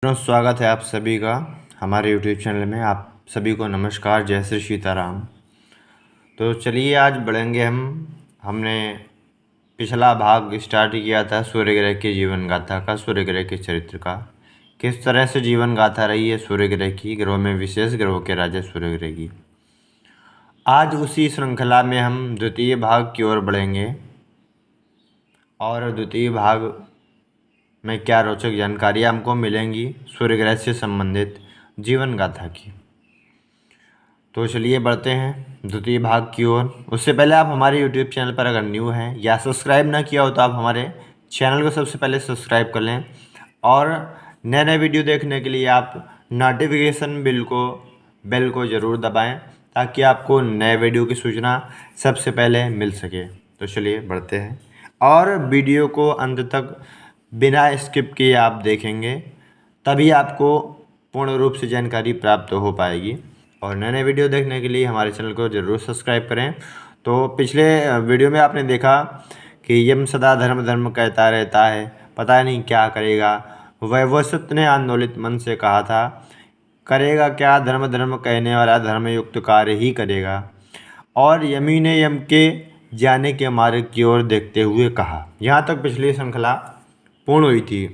स्वागत है आप सभी का हमारे YouTube चैनल में। आप सभी को नमस्कार, जय श्री सीताराम। तो चलिए आज बढ़ेंगे हमने पिछला भाग स्टार्ट किया था सूर्य ग्रह के जीवन गाथा का, सूर्य ग्रह के चरित्र का। किस तरह से जीवन गाथा रही है सूर्य ग्रह की, ग्रहों में विशेष ग्रहों के राजा सूर्य ग्रह की। आज उसी श्रृंखला में हम द्वितीय भाग की ओर बढ़ेंगे और द्वितीय भाग में क्या रोचक जानकारियाँ हमको मिलेंगी सूर्य ग्रह से संबंधित जीवन गाथा की। तो चलिए बढ़ते हैं द्वितीय भाग की ओर। उससे पहले आप हमारे YouTube चैनल पर अगर न्यू हैं या सब्सक्राइब ना किया हो तो आप हमारे चैनल को सबसे पहले सब्सक्राइब कर लें और नए नए वीडियो देखने के लिए आप नोटिफिकेशन बेल को ज़रूर दबाएं ताकि आपको नए वीडियो की सूचना सबसे पहले मिल सके। तो चलिए बढ़ते हैं और वीडियो को अंत तक बिना स्किप किए आप देखेंगे तभी आपको पूर्ण रूप से जानकारी प्राप्त हो पाएगी। और नए नए वीडियो देखने के लिए हमारे चैनल को ज़रूर सब्सक्राइब करें। तो पिछले वीडियो में आपने देखा कि यम सदा धर्म कहता रहता है, पता नहीं क्या करेगा। वैवस्वत ने आंदोलित मन से कहा था, करेगा क्या, धर्म कहने वाला धर्मयुक्त कार्य ही करेगा। और यमी ने यम के जाने के मार्ग की ओर देखते हुए कहा। यहाँ तक पिछली श्रृंखला पूर्ण हुई थी।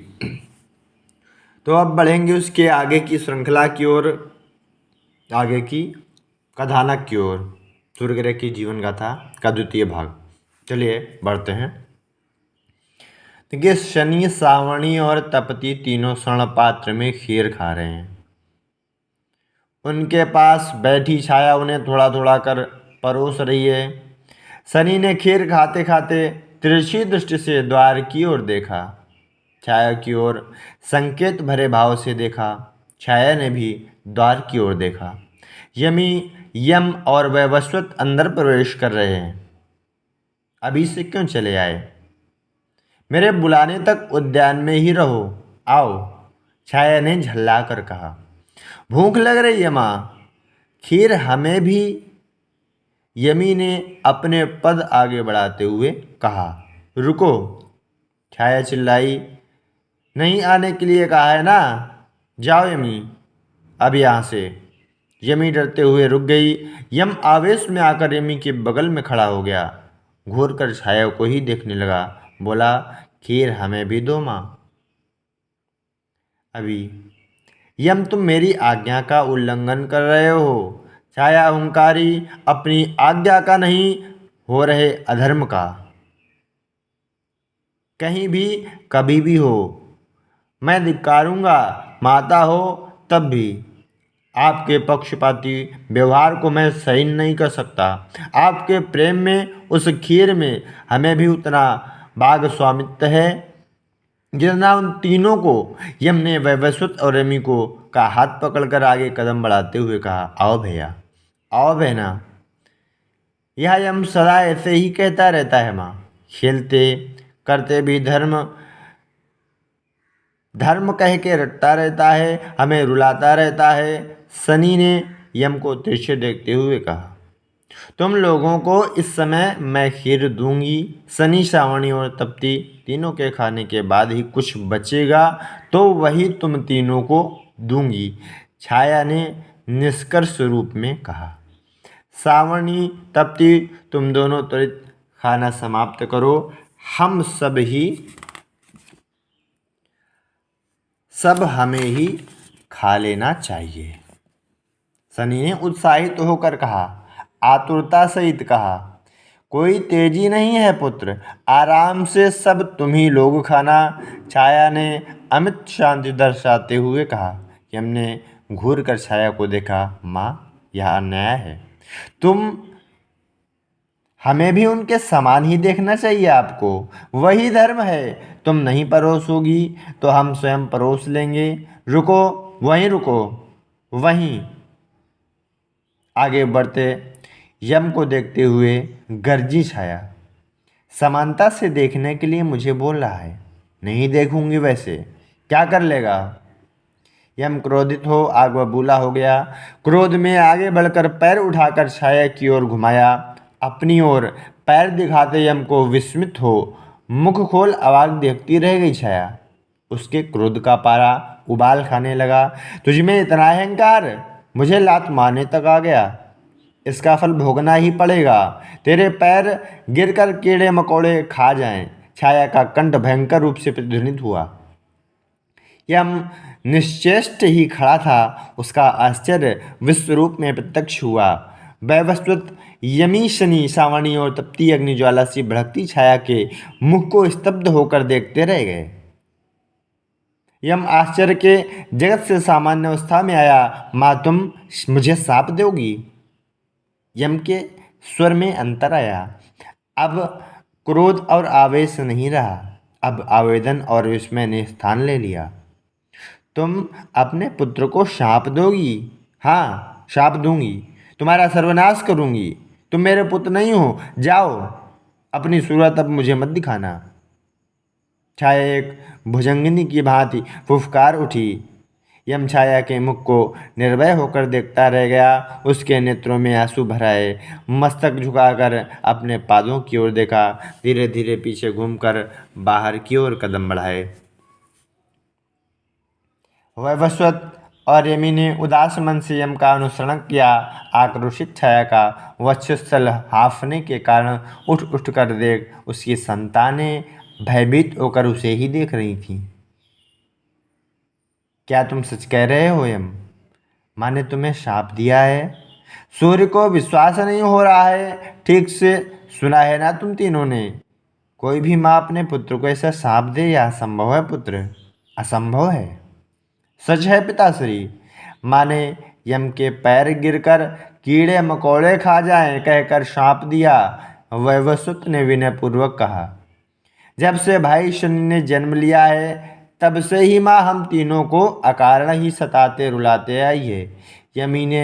तो अब बढ़ेंगे उसके आगे की श्रृंखला की ओर, आगे की कथानक की ओर, सूर्य ग्रह की जीवन गाथा का द्वितीय भाग। चलिए बढ़ते हैं। देखिए, शनि, सावणी और तपती तीनों स्वर्ण पात्र में खीर खा रहे हैं। उनके पास बैठी छाया उन्हें थोड़ा थोड़ा कर परोस रही है। शनि ने खीर खाते खाते तिरछी दृष्टि से द्वार की ओर देखा। छाया की ओर संकेत भरे भाव से देखा। छाया ने भी द्वार की ओर देखा। यम और वैवस्वत अंदर प्रवेश कर रहे हैं। अभी से क्यों चले आए? मेरे बुलाने तक उद्यान में ही रहो, आओ, छाया ने झल्ला कर कहा। भूख लग रही है माँ, खीर हमें भी, यमी ने अपने पद आगे बढ़ाते हुए कहा। रुको, छाया चिल्लाई, नहीं आने के लिए कहा है ना, जाओ यमी, अब यहाँ से। यमी डरते हुए रुक गई। यम आवेश में आकर यमी के बगल में खड़ा हो गया, घूर कर छाया को ही देखने लगा। बोला, खीर हमें भी दो माँ। अभी यम, तुम मेरी आज्ञा का उल्लंघन कर रहे हो। छाया अहंकारी, अपनी आज्ञा का नहीं, हो रहे अधर्म का। कहीं भी कभी भी हो मैं धिक्कारूंगा, माता हो तब भी। आपके पक्षपाती व्यवहार को मैं सही नहीं कर सकता। आपके प्रेम में, उस खीर में हमें भी उतना भाग स्वामित्व है जितना उन तीनों को। यम ने वैवस्वत और यमी को का हाथ पकड़कर आगे कदम बढ़ाते हुए कहा। आओ भैया, आओ बहना। यह यम सदा ऐसे ही कहता रहता है माँ, खेलते करते भी धर्म कह के रटता रहता है, हमें रुलाता रहता है। शनि ने यम को तिरछे देखते हुए कहा। तुम लोगों को इस समय मैं खीर दूंगी। शनि, सावणी और तप्ती तीनों के खाने के बाद ही कुछ बचेगा तो वही तुम तीनों को दूंगी, छाया ने निष्कर्ष रूप में कहा। सावणी, तप्ती, तुम दोनों त्वरित खाना समाप्त करो, हम सब हमें ही खा लेना चाहिए। शनि ने उत्साहित होकर कहा, आतुरता सहित कहा। कोई तेजी नहीं है पुत्र, आराम से सब तुम ही लोग खाना, छाया ने अमित शांति दर्शाते हुए कहा। यम ने घूर कर छाया को देखा। माँ, यह अन्याय है। हमें भी उनके समान ही देखना चाहिए आपको, वही धर्म है। तुम नहीं परोसोगी तो हम स्वयं परोस लेंगे। रुको, वहीं रुको, वहीं। आगे बढ़ते यम को देखते हुए गर्जी छाया। समानता से देखने के लिए मुझे बोल रहा है, नहीं देखूंगी वैसे क्या कर लेगा? यम क्रोधित हो आग बबूला हो गया। क्रोध में आगे बढ़कर पैर उठाकर छाया की ओर घुमाया। अपनी ओर पैर दिखाते यम को विस्मित हो मुख खोल अवाक देखती रह गई छाया। उसके क्रोध का पारा उबाल खाने लगा। तुझ में इतना अहंकार, मुझे लात मारने तक आ गया। इसका फल भोगना ही पड़ेगा। तेरे पैर गिरकर कीड़े मकोड़े खा जाएं। छाया का कंठ भयंकर रूप से प्रतिध्वनित हुआ। यम निश्चेष्ट ही खड़ा था। उसका आश्चर्य विश्वरूप में प्रत्यक्ष हुआ। वैवस्वत यमी शनि सावणी और तपती अग्निज्वाला सी भड़कती छाया के मुख को स्तब्ध होकर देखते रह गए। यम आश्चर्य के जगत से सामान्य अवस्था में आया। माँ तुम मुझे शाप दोगी? यम के स्वर में अंतर आया। अब क्रोध और आवेश नहीं रहा, अब आवेदन और विस्मय ने स्थान ले लिया। तुम अपने पुत्र को शाप दोगी? हाँ, शाप दूंगी, तुम्हारा सर्वनाश करूंगी। तुम मेरे पुत्र नहीं हो, जाओ, अपनी सूरत अब मुझे मत दिखाना। छाया एक भुजंगिनी की भांति फुफकार उठी। यम छाया के मुख को निर्भय होकर देखता रह गया। उसके नेत्रों में आंसू भर आए। मस्तक झुकाकर अपने पादों की ओर देखा। धीरे धीरे पीछे घूमकर बाहर की ओर कदम बढ़ाए। वैवस्वत और यमी ने उदास मन से यम का अनुसरण किया। आक्रोशित छाया का वक्षस्थल हाँफने के कारण उठ उठ कर देख उसकी संतानें भयभीत होकर उसे ही देख रही थीं। क्या तुम सच कह रहे हो यम? माँ ने तुम्हें शाप दिया है? सूर्य को विश्वास नहीं हो रहा है। ठीक से सुना है ना तुम तीनों ने? कोई भी माँ अपने पुत्र को ऐसा शाप दे, यह असंभव है पुत्र, असंभव है। सच है पिताश्री। माँ ने यम के पैर गिरकर कीड़े मकोड़े खा जाएं कहकर शाप दिया। वैवस्वत ने विनयपूर्वक कहा। जब से भाई शनि ने जन्म लिया है तब से ही माँ हम तीनों को अकारण ही सताते रुलाते आई है, यमी ने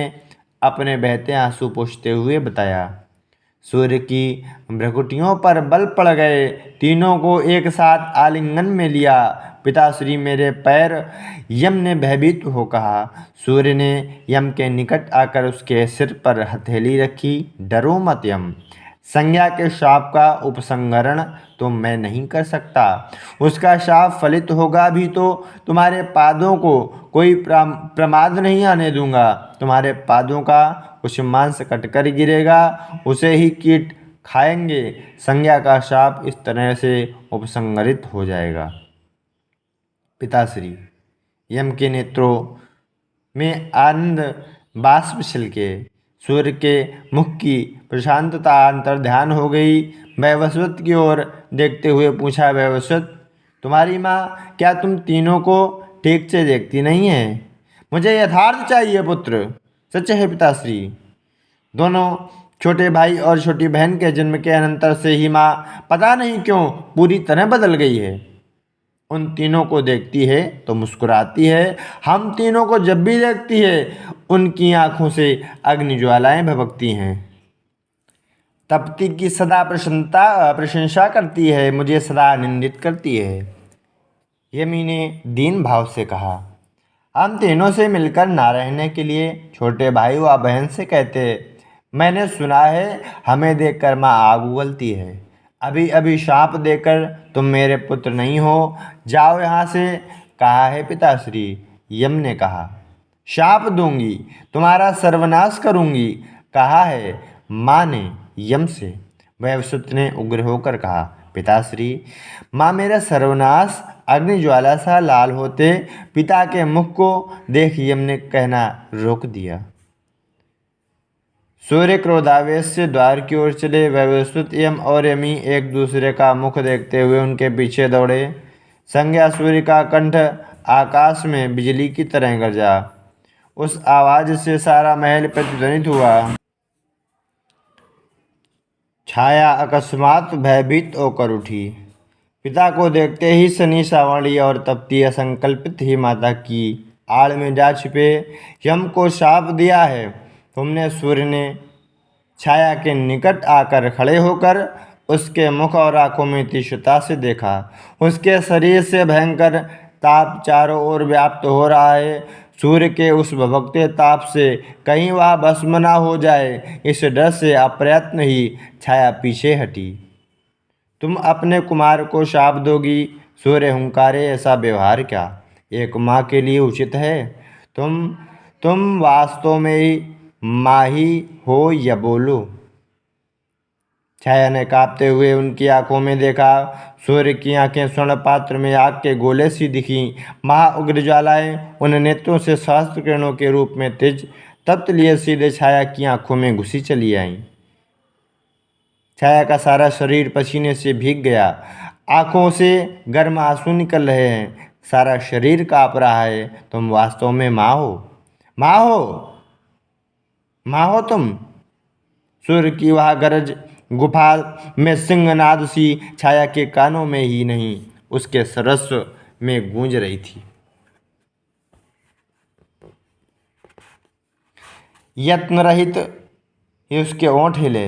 अपने बहते आंसू पोंछते हुए बताया। सूर्य की भ्रकुटियों पर बल पड़ गए। तीनों को एक साथ आलिंगन में लिया। पिताश्री मेरे पैर, यम ने भयभीत हो कहा। सूर्य ने यम के निकट आकर उसके सिर पर हथेली रखी। डरो मत यम, संज्ञा के शाप का उपसंहरण तो मैं नहीं कर सकता। उसका शाप फलित होगा भी तो तुम्हारे पादों को कोई प्रमाद नहीं आने दूंगा। तुम्हारे पादों का कुछ मांस कटकर गिरेगा, उसे ही कीट खाएंगे। संज्ञा का शाप इस तरह से उपसंहरित हो जाएगा। पिताश्री, यम के नेत्रों में आनंद बाष्प छिलके। सूर्य के मुख की प्रशांतता अंतर ध्यान हो गई। वैवस्वत की ओर देखते हुए पूछा। वैवस्वत, तुम्हारी माँ क्या तुम तीनों को ठीक से देखती नहीं है? मुझे यथार्थ चाहिए पुत्र। सच है पिताश्री। दोनों छोटे भाई और छोटी बहन के जन्म के अनंतर से ही माँ पता नहीं क्यों पूरी तरह बदल गई है। उन तीनों को देखती है तो मुस्कुराती है। हम तीनों को जब भी देखती है उनकी आंखों से अग्निज्वालाएं भभकती हैं। तपती की सदा प्रशंसा करती है, मुझे सदा निंदित करती है। यमी ने दीन भाव से कहा। हम तीनों से मिलकर ना रहने के लिए छोटे भाई व बहन से कहते। मैंने सुना है हमें देखकर माँ आग उगलती है। अभी अभी शाप देकर तुम मेरे पुत्र नहीं हो, जाओ यहाँ से, कहा है पिताश्री। यम ने कहा। शाप दूंगी, तुम्हारा सर्वनाश करूंगी, कहा है माँ ने यम से। वैवस्वत ने उग्र होकर कहा। पिताश्री, माँ मेरा सर्वनाश अग्निज्वाला सा लाल होते पिता के मुख को देख यम ने कहना रोक दिया। सूर्य क्रोधावेश से द्वार की ओर चले। वैवस्वत, यम और यमी एक दूसरे का मुख देखते हुए उनके पीछे दौड़े। संज्ञा सूर्य का कंठ आकाश में बिजली की तरह गरजा। उस आवाज से सारा महल प्रतिध्वनित हुआ। छाया अकस्मात भयभीत होकर उठी। पिता को देखते ही शनि सावणी और तपती असंकल्पित ही माता की आड़ में जा छिपे। यम को शाप दिया है तुमने? सूर्य ने छाया के निकट आकर खड़े होकर उसके मुख और आंखों में तीक्ष्णता से देखा। उसके शरीर से भयंकर ताप चारों ओर व्याप्त हो रहा है। सूर्य के उस भभकते ताप से कहीं वह भस्म न हो जाए, इस डर से अप्रयत्न ही छाया पीछे हटी। तुम अपने कुमार को शाप दोगी? सूर्य हुंकारे, ऐसा व्यवहार क्या? एक माँ के लिए उचित है? तुम वास्तव में माँ ही हो या बोलो? छाया ने कांपते हुए उनकी आंखों में देखा। सूर्य की आंखें स्वर्ण पात्र में आग के गोले सी दिखी। महा उग्र ज्वालाएं उन नेत्रों से सहस्त्र किरणों के रूप में तेज तप्त लिए सीधे छाया की आंखों में घुसी चली आईं। छाया का सारा शरीर पसीने से भीग गया। आंखों से गर्म आंसू निकल रहे हैं। सारा शरीर कांप रहा है। तुम वास्तव में माँ हो? माँ हो? माँ हो तुम? सूर्य की वह गरज गुफा में सिंहनाद सी छाया के कानों में ही नहीं, उसके सर्वस्व में गूंज रही थी। यत्न रहित ही उसके ओंठ हिले।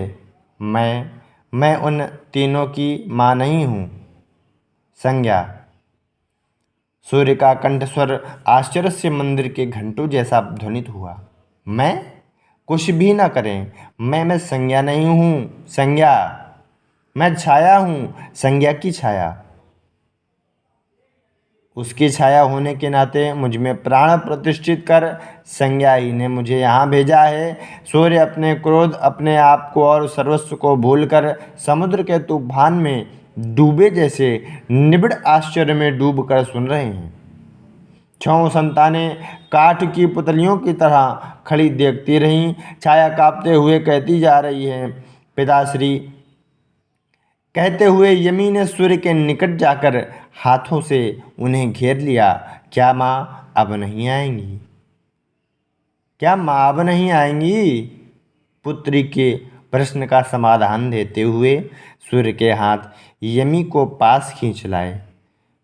मैं उन तीनों की माँ नहीं हूँ। संज्ञा। सूर्य का कंठस्वर आश्चर्य से मंदिर के घंटों जैसा ध्वनित हुआ। मैं? कुछ भी न करें, मैं संज्ञा नहीं हूँ। संज्ञा। मैं छाया हूँ, संज्ञा की छाया। उसकी छाया होने के नाते मुझ में प्राण प्रतिष्ठित कर संज्ञा ही ने मुझे यहाँ भेजा है। सूर्य अपने क्रोध, अपने आप को और सर्वस्व को भूलकर समुद्र के तूफान में डूबे जैसे निबिड़ आश्चर्य में डूब कर सुन रहे हैं। छहों संतानें काठ की पुतलियों की तरह खड़ी देखती रहीं। छाया कांपते हुए कहती जा रही है, पिताश्री। कहते हुए यमी ने सूर्य के निकट जाकर हाथों से उन्हें घेर लिया। क्या माँ अब नहीं आएंगी? क्या माँ अब नहीं आएंगी? पुत्री के प्रश्न का समाधान देते हुए सूर्य के हाथ यमी को पास खींच लाए।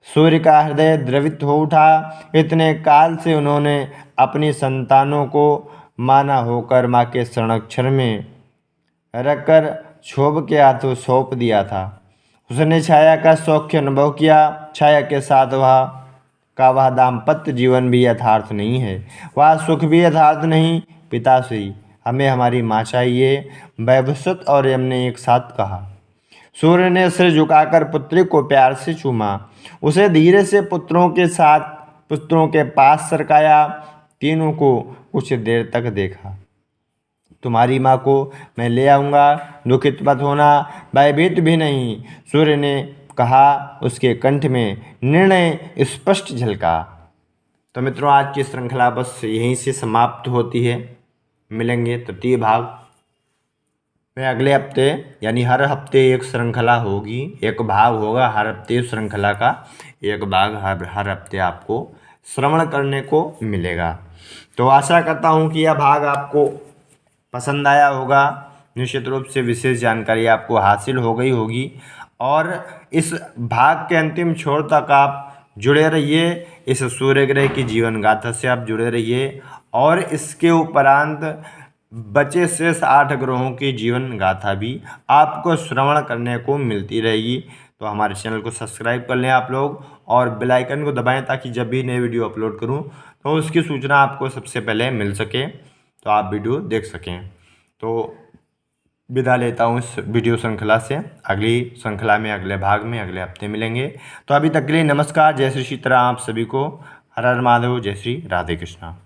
सूर्य का हृदय द्रवित हो उठा। इतने काल से उन्होंने अपनी संतानों को माना होकर माँ के संरक्षण में रखकर क्षोभ के हाथों सौंप दिया था। उसने छाया का सौख्य अनुभव किया। छाया के साथ वह दाम्पत्य जीवन भी यथार्थ नहीं है, वह सुख भी यथार्थ नहीं। पिताश्री, हमें हमारी माँ चाहिए, वैवस्वत और यम ने एक साथ कहा। सूर्य ने सिर झुकाकर पुत्री को प्यार से चूमा। उसे धीरे से पुत्रों के पास सरकाया। तीनों को कुछ देर तक देखा। तुम्हारी माँ को मैं ले आऊँगा, दुखित मत होना, भयभीत भी नहीं, सूर्य ने कहा। उसके कंठ में निर्णय स्पष्ट झलका। तो मित्रों, आज की श्रृंखला बस यहीं से समाप्त होती है। मिलेंगे तृतीय भाग में अगले हफ्ते, यानी हर हफ्ते एक श्रृंखला होगी, एक भाग होगा हर हफ्ते श्रृंखला का। एक भाग हर हफ्ते आपको श्रवण करने को मिलेगा। तो आशा करता हूँ कि यह भाग आपको पसंद आया होगा। निश्चित रूप से विशेष जानकारी आपको हासिल हो गई होगी और इस भाग के अंतिम छोर तक आप जुड़े रहिए। इस सूर्य ग्रह की जीवन गाथा से आप जुड़े रहिए और इसके उपरांत बचे शेष 8 ग्रहों की जीवन गाथा भी आपको श्रवण करने को मिलती रहेगी। तो हमारे चैनल को सब्सक्राइब कर लें आप लोग और बेल आइकन को दबाएं ताकि जब भी नए वीडियो अपलोड करूं तो उसकी सूचना आपको सबसे पहले मिल सके, तो आप वीडियो देख सकें। तो विदा लेता हूँ इस वीडियो श्रृंखला से। अगली श्रृंखला में अगले भाग में अगले हफ्ते मिलेंगे। तो अभी तक के लिए नमस्कार, जय श्री सीताराम। आप सभी को हर हर महादेव, जय श्री राधे कृष्णा।